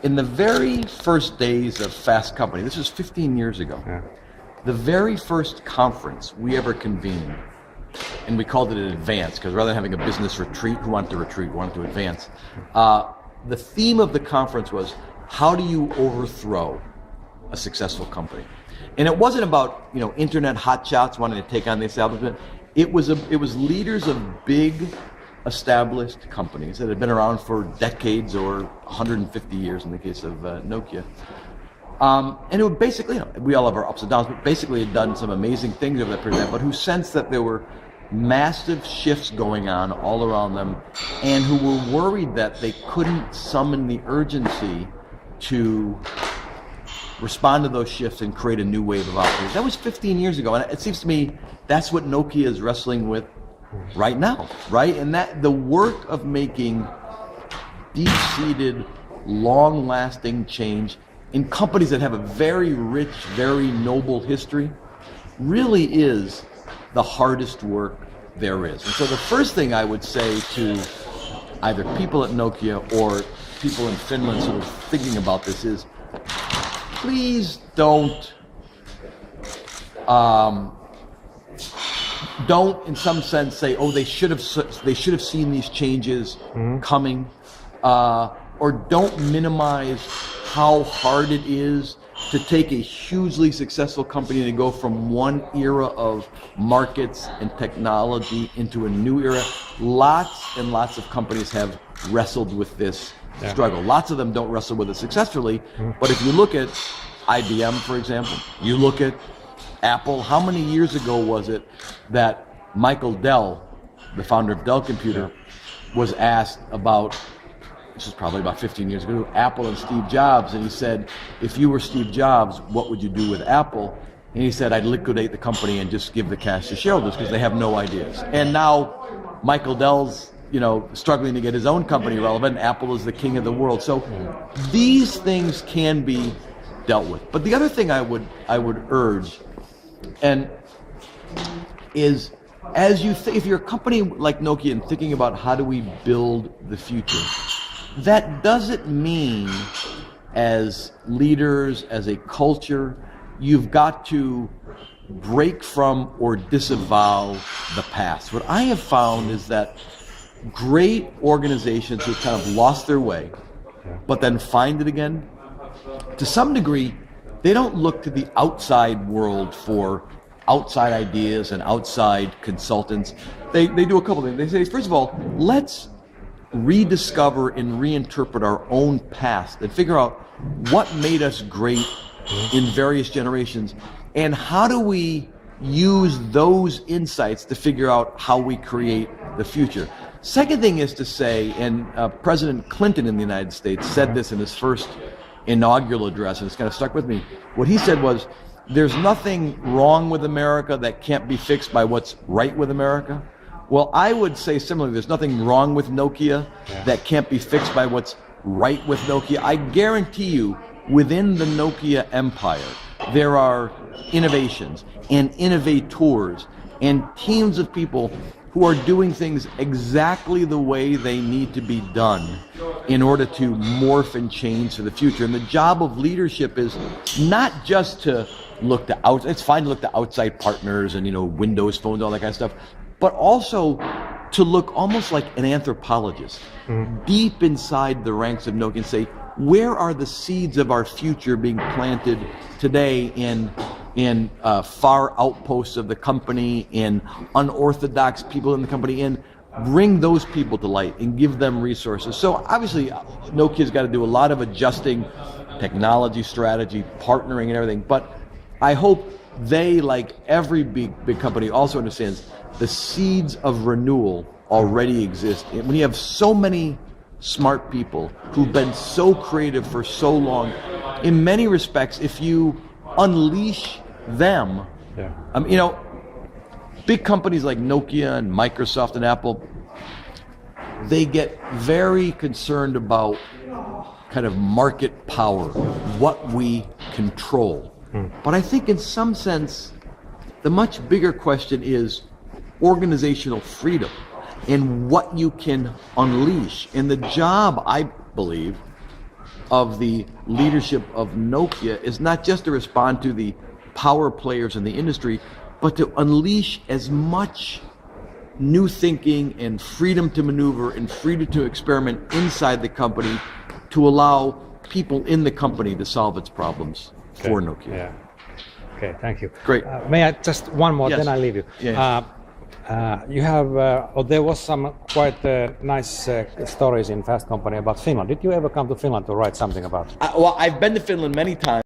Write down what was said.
in the very first days of Fast Company, this was 15 years ago, the very first conference we ever convened, and we called it an advance, because rather than having a business retreat, who wanted to retreat, who wanted to advance, the theme of the conference was, how do you overthrow a successful company? And it wasn't about, internet hotshots wanting to take on the establishment. It was leaders of big established companies that had been around for decades or 150 years in the case of Nokia. And it would basically, we all have our ups and downs, but basically had done some amazing things over that period of time, but who sensed that there were massive shifts going on all around them, and who were worried that they couldn't summon the urgency to respond to those shifts and create a new wave of opportunities. That was 15 years ago, and it seems to me that's what Nokia is wrestling with right now, right? And that the work of making deep-seated, long-lasting change in companies that have a very rich, very noble history really is the hardest work there is. And so the first thing I would say to either people at Nokia or people in Finland sort of thinking about this is, please don't in some sense say, oh, they should have seen these changes coming, or don't minimize how hard it is to take a hugely successful company and go from one era of markets and technology into a new era. Lots and lots of companies have wrestled with this struggle. Lots of them don't wrestle with it successfully, but if you look at IBM, for example, you look at Apple, how many years ago was it that Michael Dell, the founder of Dell Computer, was asked about, this is probably about 15 years ago, Apple and Steve Jobs, and he said, if you were Steve Jobs, what would you do with Apple? And he said, I'd liquidate the company and just give the cash to shareholders because they have no ideas. And now Michael Dell's struggling to get his own company relevant. Apple is the king of the world. So these things can be dealt with. But the other thing I would urge, and is, if you're a company like Nokia and thinking about how do we build the future, that doesn't mean as leaders, as a culture, you've got to break from or disavow the past. What I have found is that great organizations who've kind of lost their way, but then find it again, to some degree, they don't look to the outside world for outside ideas and outside consultants. They do a couple things. They say, first of all, let's rediscover and reinterpret our own past and figure out what made us great in various generations, and how do we use those insights to figure out how we create the future. Second thing is to say, and President Clinton in the United States said this in his first inaugural address, and it's kind of stuck with me. What he said was, there's nothing wrong with America that can't be fixed by what's right with America. Well, I would say similarly, there's nothing wrong with Nokia that can't be fixed by what's right with Nokia. I guarantee you, within the Nokia empire, there are innovations and innovators and teams of people who are doing things exactly the way they need to be done in order to morph and change for the future. And the job of leadership is not just to look to outside, it's fine to look to outside partners and, Windows phones, all that kind of stuff, but also to look almost like an anthropologist, deep inside the ranks of Nokia and say, where are the seeds of our future being planted today in far outposts of the company, in unorthodox people in the company, and bring those people to light and give them resources. So obviously Nokia's got to do a lot of adjusting, technology strategy, partnering and everything, but I hope they, like every big company, also understands the seeds of renewal already exist. And when you have so many smart people who've been so creative for so long, in many respects, if you unleash them, big companies like Nokia and Microsoft and Apple, they get very concerned about kind of market power, what we control. But I think in some sense, the much bigger question is organizational freedom and what you can unleash. And the job, I believe, of the leadership of Nokia is not just to respond to the power players in the industry, but to unleash as much new thinking and freedom to maneuver and freedom to experiment inside the company to allow people in the company to solve its problems for Nokia. Yeah. Okay, thank you. Great. May I just one more, Yes. then I leave you. Yeah. You have, there was some quite nice stories in Fast Company about Finland. Did you ever come to Finland to write something about? Well, I've been to Finland many times.